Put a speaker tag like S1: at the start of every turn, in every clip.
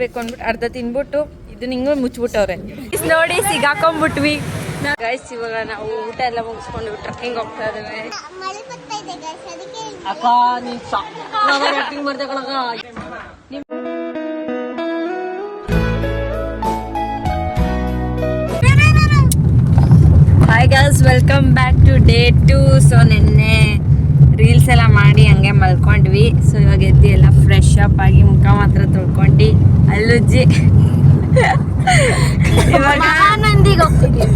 S1: ಬೇಕು ಅಂದ್ಬಿಟ್ಟು ಅರ್ಧ ತಿನ್ಬಿಟ್ಟು ಇದನ್ನ ಹಿಂಗೆ ಮುಚ್ಚಿಬಿಟ್ಟವ್ರೆ. ನೋಡಿ ಸಿಗಾಕೊಂಡ್ಬಿಟ್ವಿ ಗೈಸ್. ಇವಾಗ ನಾವು ಊಟ ಎಲ್ಲ ಮುಗಿಸ್ಕೊಂಡು ಟ್ರಕ್ಕಿಂಗ್ ಹೋಗ್ತಾ ಇದ್ದೇವೆ. Hi guys, welcome back to day 2. So ನಿನ್ನೆ ರೀಲ್ಸ್ ಎಲ್ಲ ಮಾಡಿ ಹಂಗೆ ಮಲ್ಕೊಂಡ್ವಿ. ಸೊ ಇವಾಗ ಎದ್ದು ಎಲ್ಲ ಫ್ರೆಶ್ ಅಪ್ ಆಗಿ ಮುಖ ಮಾತ್ರ ತೊಳ್ಕೊಂಡು ಅಲ್ಲುಜ್ಜಿ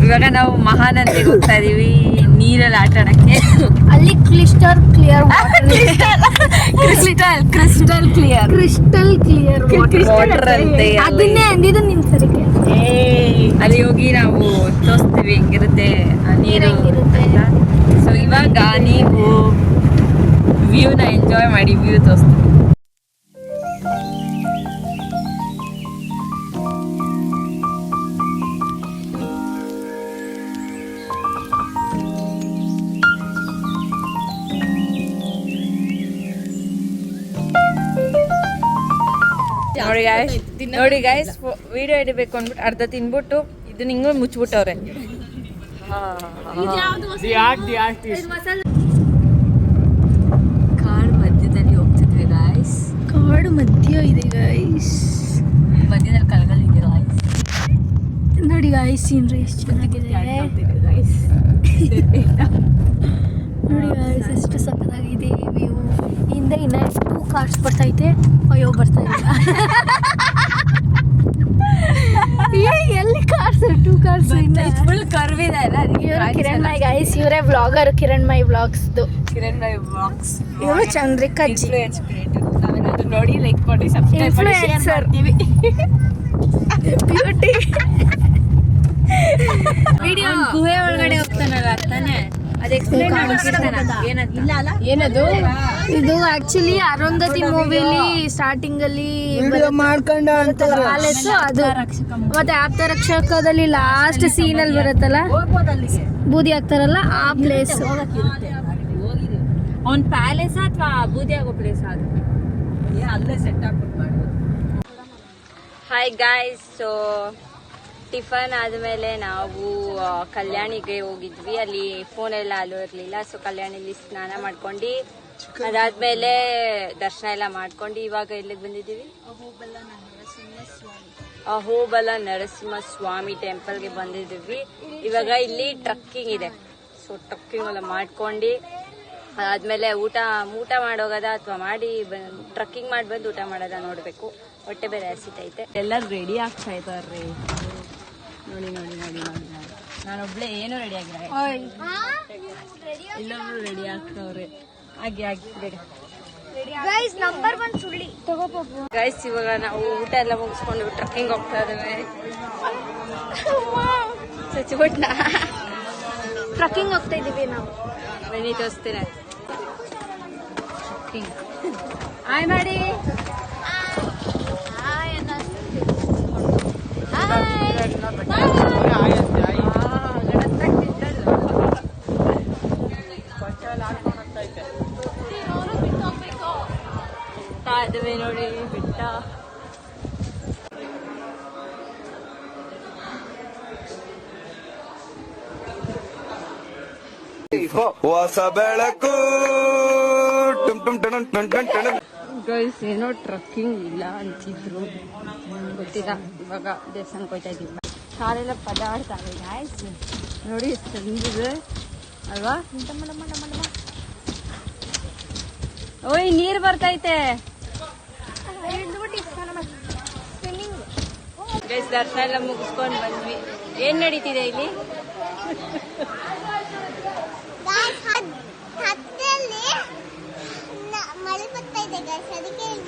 S1: ಇವಾಗ ನಾವು ಮಹಾನಂದಿಗೆ ಹೋಗ್ತಾ ಇದೀವಿ ನೀರಲ್ಲಿ ಆಟ ಆಡಕ್ಕೆ.
S2: ಅಲ್ಲಿ ಕ್ರಿಸ್ಟಲ್ ಕ್ಲಿಯರ್
S1: ವಾಟರ್ ಅಂತೆ.
S2: ಅದನ್ನೇ ಅಂದಿದ್ದು ನಿನ್ ಸರಿ.
S1: ಅಲ್ಲಿ ಹೋಗಿ ನಾವು ತೋರಿಸ್ತೀವಿ ಹೆಂಗಿರುತ್ತೆ ನೀರು ಅಂತ. ಸೊ ಇವಾಗ ನೀವು ವ್ಯೂನ ಎಂಜಾಯ್ ಮಾಡಿ, ವ್ಯೂ ತೋರಿಸ್ತೀವಿ. ನೋಡಿ ಗೈಸ್, ವಿಡಿಯೋ ಹಿಡಿಬೇಕು ಅಂದ್ಬಿಟ್ಟು ಅರ್ಧ ತಿನ್ಬಿಟ್ಟು ಇದನ್ನ ಹಿಂಗೆ ಮುಚ್ಚಿಬಿಟ್ಟವ್ರೆ. ಕಾಡು ಮಧ್ಯದಲ್ಲಿ ಹೋಗ್ತಿದ್ವಿ ಗೈಸ್.
S2: ಕಾಡು ಮಧ್ಯ ಇದೆ ಗೈಸ್,
S1: ಮಧ್ಯದಲ್ಲಿ ಕಲ್ಗಲ್ ಇದೆ ಗೈಸ್.
S2: ನೋಡಿ ಗೈಸ್, ಸೀನ್ರಿ ಎಷ್ಟು ಚೆನ್ನಾಗಿದೆ
S1: ಗೈಸ್.
S2: ನೋಡಿ ಗೈಸ್, ಎಷ್ಟು ಸಕ್ಕತ್ತಾಗಿದೆ ವ್ಯೂ. ಹಿಂದೆ ಇನ್ನ 2 ಕಾರ್ಸ್ ಬರ್ತೈತೆ. ಅಯ್ಯೋ ಬರ್ತಾ ಇಲ್ಲ. ಎಲ್ಲಿ ಕಾರ್ಸ್? 2 ಕಾರ್ಸ್
S1: ಫುಲ್ ಕರ್ವ್ ಇದೆ ಅಲ್ಲ.
S2: ಕಿರಣ್ ಮೈ ಗೈಸ್, ಇವರೇ ವ್ಲಾಗರ್. ಕಿರಣ್ ಮೈ ವ್ಲಾಗ್ಸ್. ಇವರು ಚಂದ್ರಿಕಾ ಜಿ,
S1: ನಾವೇನಾದ್ರು ನೋಡಿ ಲೈಕ್ ಮಾಡಿ ಸಬ್ಸ್ಕ್ರೈಬ್ ಮಾಡಿ ಶೇರ್ ಮಾಡ್ತೀವಿ.
S2: ಬ್ಯೂಟಿ
S1: ವಿಡಿಯೋ ಗುಹೆ ಒಳಗಡೆ ಹೋಗ್ತಾನಲ್ಲ ತಾನೆ, ಅದು ಎಕ್ಸ್ಪ್ಲೇನ್ ಏನದು.
S2: ಇದು ಆಕ್ಚುಲಿ ಅರುಂಧತಿ ಮೂವಿಲಿ ಸ್ಟಾರ್ಟಿಂಗ್ ಅಲ್ಲಿ ಪ್ಯಾಲೇಸ್ ಅದು, ಮತ್ತೆ ಆಪ್ತರಕ್ಷಕದಲ್ಲಿ ಲಾಸ್ಟ್ ಸೀನ್ ಅಲ್ಲಿ ಬರುತ್ತಲ್ಲ, ಬೂದಿ ಆಗ್ತಾರಲ್ಲ ಆ ಪ್ಲೇಸ್.
S1: ಅವ್ನ್ ಪ್ಯಾಲೇಸ್ ಅಥವಾ ಬೂದಿ ಆಗೋ ಪ್ಲೇಸ್ ಅದು ಅಲ್ಲೇ ಸೆಟ್ ಆಗ್ಬಿಟ್ಟು. ಹಾಯ್ ಗಾಯ್ಸ್, ಸೊ ಟಿಫನ್ ಆದಮೇಲೆ ನಾವು ಕಲ್ಯಾಣಿಗೆ ಹೋಗಿದ್ವಿ. ಅಲ್ಲಿ ಫೋನ್ ಎಲ್ಲ ಅಲ್ಲೂ ಇರಲಿಲ್ಲ. ಸೊ ಕಲ್ಯಾಣಿಲಿ ಸ್ನಾನ ಮಾಡ್ಕೊಂಡು ಅದಾದ್ಮೇಲೆ ದರ್ಶನ ಎಲ್ಲ ಮಾಡ್ಕೊಂಡು ಇವಾಗ ಎಲ್ಲಿಗೆ ಬಂದಿದ್ದೀವಿ? ಅಹೋಬಲ ನರಸಿಂಹಸ್ವಾಮಿ ಟೆಂಪಲ್ಗೆ ಬಂದಿದ್ದೀವಿ. ಇವಾಗ ಇಲ್ಲಿ ಟ್ರಕ್ಕಿಂಗ್ ಇದೆ. ಸೊ ಟ್ರಕ್ಕಿಂಗ್ ಎಲ್ಲ ಮಾಡ್ಕೊಂಡು ಅದಾದ್ಮೇಲೆ ಊಟ ಮಾಡೋಗದ ಅಥವಾ ಮಾಡಿ ಟ್ರಕ್ಕಿಂಗ್ ಮಾಡಿ ಬಂದು ಊಟ ಮಾಡೋದ ನೋಡ್ಬೇಕು. ಹೊಟ್ಟೆ ಬೇರೆ ಹಸಿತೈತೆ. ಎಲ್ಲರೂ ರೆಡಿ ಆಗ್ತಾ ಇದ್ದಾರ್ರಿ. ನೋಡಿ ನೋಡಿ ನೋಡಿ ನೋಡಿ ನೋಡಿ, ನಾನೊಬ್ಳೆ ಏನೂ ರೆಡಿ ಆಗಿಲ್ಲ. ಎಲ್ಲರೂ ರೆಡಿ ಆಗ್ತಾವ್ರೆ. ಹಾಗೆ ಆಗಿಬಿಡಿ
S2: ಗೈಸ್. ನಂಬರ್ 1 ಸುಳ್ಳಿ ತಗೋಬೇಕು
S1: ಗೈಸ್. ಇವಾಗ ನಾವು ಊಟ ಎಲ್ಲ ಮುಗಿಸ್ಕೊಂಡು ಟ್ರಕ್ಕಿಂಗ್ ಹೋಗ್ತಾ ಇದ್ದೇವೆ. ಸಚ್ಚಿಬಿಟ್ನ
S2: ಟ್ರಕ್ಕಿಂಗ್ ಹೋಗ್ತಾ ಇದೀವಿ ನಾವು.
S1: ಬನ್ನಿ ತೋರಿಸ್ತೇನೆ. ಟ್ರಕ್ಕಿಂಗ್ ಹಾಯ್ ಮಾಡಿ. ನೋಡಿ ಬಿಟ್ಟ.
S3: ಹೊಸ ಬೆಳಕು.
S1: ಗೈಸ್, ಏನೋ ಟ್ರಕ್ಕಿಂಗ್ ಇಲ್ಲ ಅಂತಿದ್ರು, ಗೊತ್ತಿಲ್ಲ. ಇವಾಗ ದೇವಸ್ಥಾನಕ್ಕೆ ಹೋಗ್ತಾ ಇದ್ದೀವಿ. ಕಾಲೆಲ್ಲ ಪದಾಡ್ತಾವೆ ಗಾಯ್ಸ್. ನೋಡಿ ಎಷ್ಟು ಚಂದಿದೆ ಅಲ್ವಾ? ಓಯ್, ನೀರು ಬರ್ತೈತೆ ಗೈಸ್. ದರ್ಶನ ಎಲ್ಲ ಮುಗಿಸ್ಕೊಂಡು ಬಂದ್ವಿ. ಏನ್ ನಡೀತಿದೆ ಇಲ್ಲಿ?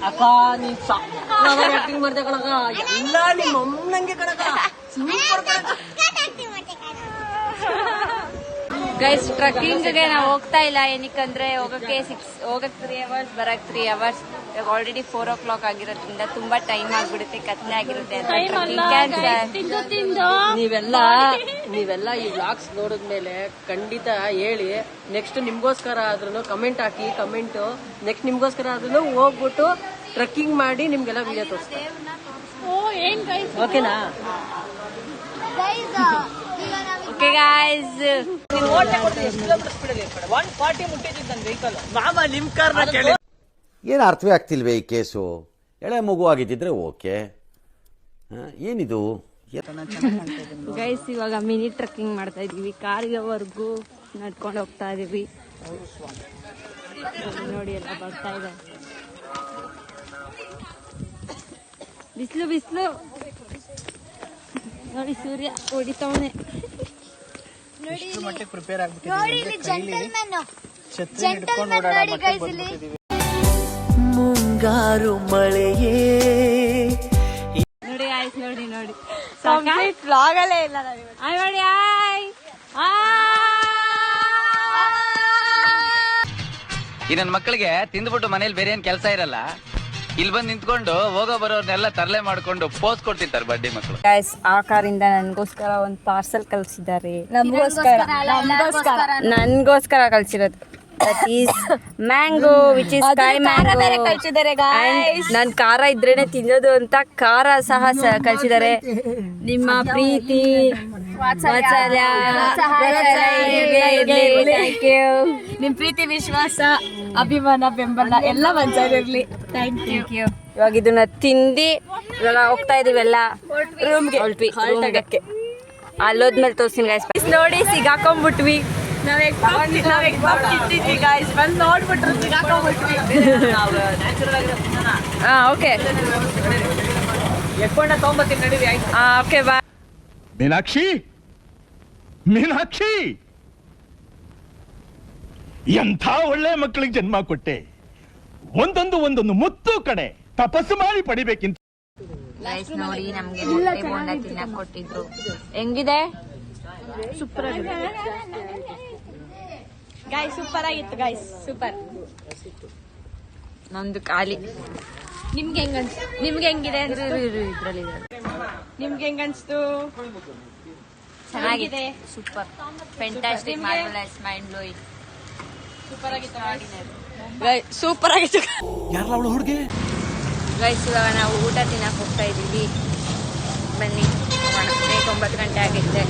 S1: ಅಕ್ಕ ನೀನ್ ಆಕ್ಟಿಂಗ್ ಮಾಡ್ದೆ ಕಣಕ, ಎಲ್ಲ ನಿಮ್ಮ ಅಮ್ಮನಂಗೆ ಕಣಕ. ಗೈಸ್, ಟ್ರಕ್ಕಿಂಗ್ಗೆ ನಾವು ಹೋಗ್ತಾ ಇಲ್ಲ. ಏನಕ್ಕಂದ್ರೆ ಹೋಗಕ್ಕೆ 3 hours, ಬರಕ್ 3 hours. ಇವಾಗ ಆಲ್ರೆಡಿ 4 o'clock ಆಗಿರೋದ್ರಿಂದ ತುಂಬಾ ಟೈಮ್ ಆಗ್ಬಿಡುತ್ತೆ, ಕತ್ಲೆ ಆಗಿರುತ್ತೆ. ನೀವೆಲ್ಲ ಈ ವ್ಲಾಗ್ಸ್ ನೋಡಿದ್ಮೇಲೆ ಖಂಡಿತ ಹೇಳಿ. ನೆಕ್ಸ್ಟ್ ನಿಮ್ಗೋಸ್ಕರ ಆದ್ರೂ ಕಮೆಂಟ್ ಹಾಕಿ. ನೆಕ್ಸ್ಟ್ ನಿಮ್ಗೋಸ್ಕರ ಆದ್ರೂ ಹೋಗ್ಬಿಟ್ಟು ಟ್ರಕ್ಕಿಂಗ್ ಮಾಡಿ ನಿಮ್ಗೆಲ್ಲ ವಿಡಿಯೋ ತೋರಿಸ್ತೀವಿ. ಓಕೆನಾ? ಓಕೆ ಗಾಯ್ಸ್,
S4: ಏನು ಅರ್ಥವೇ ಆಗ್ತಿಲ್ವೇ ಈ ಕೇಸು? ಎಳೆ ಮಗು ಆಗಿದ್ದಿದ್ರೆ ಓಕೆ, ಏನಿದು?
S1: ಗೈಸ್ ಇವಾಗ ಮಿನಿ ಟ್ರೆಕ್ಕಿಂಗ್ ಮಾಡ್ತಾ ಇದೀವಿ, ಕಾರ್ಯವರೆಗೂ ನಡ್ಕೊಂಡು ಹೋಗ್ತಾ ಇದೀವಿ. ನೋಡಿ ಎಲ್ಲ ಬರ್ತಾ ಇದೆ, ಬಿಸಿಲು ಬಿಸಿಲು ನೋಡಿ, ಸೂರ್ಯ ಹೊಡಿತವನೆ.
S5: ಮುಂಗಾರು ಮಳೆಯೇ
S1: ನೋಡಿ ಆಯ್ತು, ನೋಡಿ ನೋಡಿ ಬ್ಲಾಗಲ್ಲೇ ಇಲ್ಲ ನೋಡಿ. ಆಯ್
S6: ಈ ನನ್ನ ಮಕ್ಕಳಿಗೆ ತಿಂದ್ಬಿಟ್ಟು ಮನೇಲಿ ಬೇರೆ ಏನ್ ಕೆಲಸ ಇರಲ್ಲ, ಇಲ್ಲಿ ಬಂದು ನಿಂತ್ಕೊಂಡು ಹೋಗೋ ಬರೋರ್ನೆಲ್ಲ ತರಲೆ ಮಾಡ್ಕೊಂಡು ಪೋಸ್ ಕೊಡ್ತಿರ್ತಾರೆ ಬಡ್ಡಿ ಮಕ್ಕಳು.
S1: ಗೈಸ್ ಆ ಕಾರಿಂದ ನನ್ಗೋಸ್ಕರ ಒಂದು ಪಾರ್ಸೆಲ್ ಕಳ್ಸಿದ್ದಾರೆ, ನನ್ಗೋಸ್ಕರ ಕಳ್ಸಿರೋದು. That is mango, which is sky mango. ನನ್ ಖಾರ ಇದ್ರೇನೆ ತಿನ್ನೋದು ಅಂತ ಖಾರ ಸಹ ಕಳ್ಸಿದ್ದಾರೆ. ನಿಮ್ಮ ಪ್ರೀತಿ ವಾತ್ಸಲ್ಯ, ಥ್ಯಾಂಕ್ ಯು.
S2: ನಿಮ್ ಪ್ರೀತಿ, ವಿಶ್ವಾಸ, ಅಭಿಮಾನ, ಬೆಂಬಲ ಎಲ್ಲ ಮಂಚಾಗಿರ್ಲಿ. Thank you.
S1: ಇವಾಗ ಇದನ್ನ ತಿಂದು ಇವಾಗ ಹೋಗ್ತಾ ಇದೀವಿ ಎಲ್ಲ ರೂಮ್ಗೆ. ಅಲ್ಲೋದ್ಮೇಲೆ ತೋರಿಸ್ತೀನಿ ಗೈಸ್. ನೋಡಿ ಸಿಗಾಕೊಂಡ್ಬಿಟ್ವಿ, okay okay bye.
S7: Meenakshi, Meenakshi, ಎಂಥ ಒಳ್ಳೆ ಮಕ್ಕಳಿಗೆ ಜನ್ಮ ಕೊಟ್ಟೆ. ಒಂದೊಂದು ಮುತ್ತು ಕಡೆ ತಪಸ್ಸು ಮಾಡಿ ಪಡಿಬೇಕಿಂತ.
S1: ಗೈಸ್ ನೋಡಿ ನಮ್ಗೆ ಮೊಟ್ಟೆ ಬೋಂಡ ತಿನ್ನಕ್ ಕೊಟ್ಟಿದ್ರು. ಹೆಂಗಿದೆ? ಸೂಪರ್ ಆಗಿದೆ ಗೈಸ್, ಸೂಪರ್ ಆಗಿತ್ತು ಗೈಸ್, ಸೂಪರ್. ನಮ್ದು ಖಾಲಿ. ನಿಮ್ಗೆ ಹೆಂಗಿದೆ? ಇದ್ರಲ್ಲಿ ನಿಮ್ಗೆ ಹೆಂಗ ಅನ್ಸ್ತು? ಚೆನ್ನಾಗಿದೆ, super, fantastic, marvellous, mind blowing, super ಆಗಿತ್ತು, ಸೂಪರ್ ಆಗಿತ್ತು ಗೈಸ್. ಇವಾಗ ನಾವು ಊಟ ತಿನ್ನಕ್ ಹೋಗ್ತಾ ಇದೀವಿ, ಬನ್ನಿ. 9 ಗಂಟೆ ಆಗಿದ್ದೆ.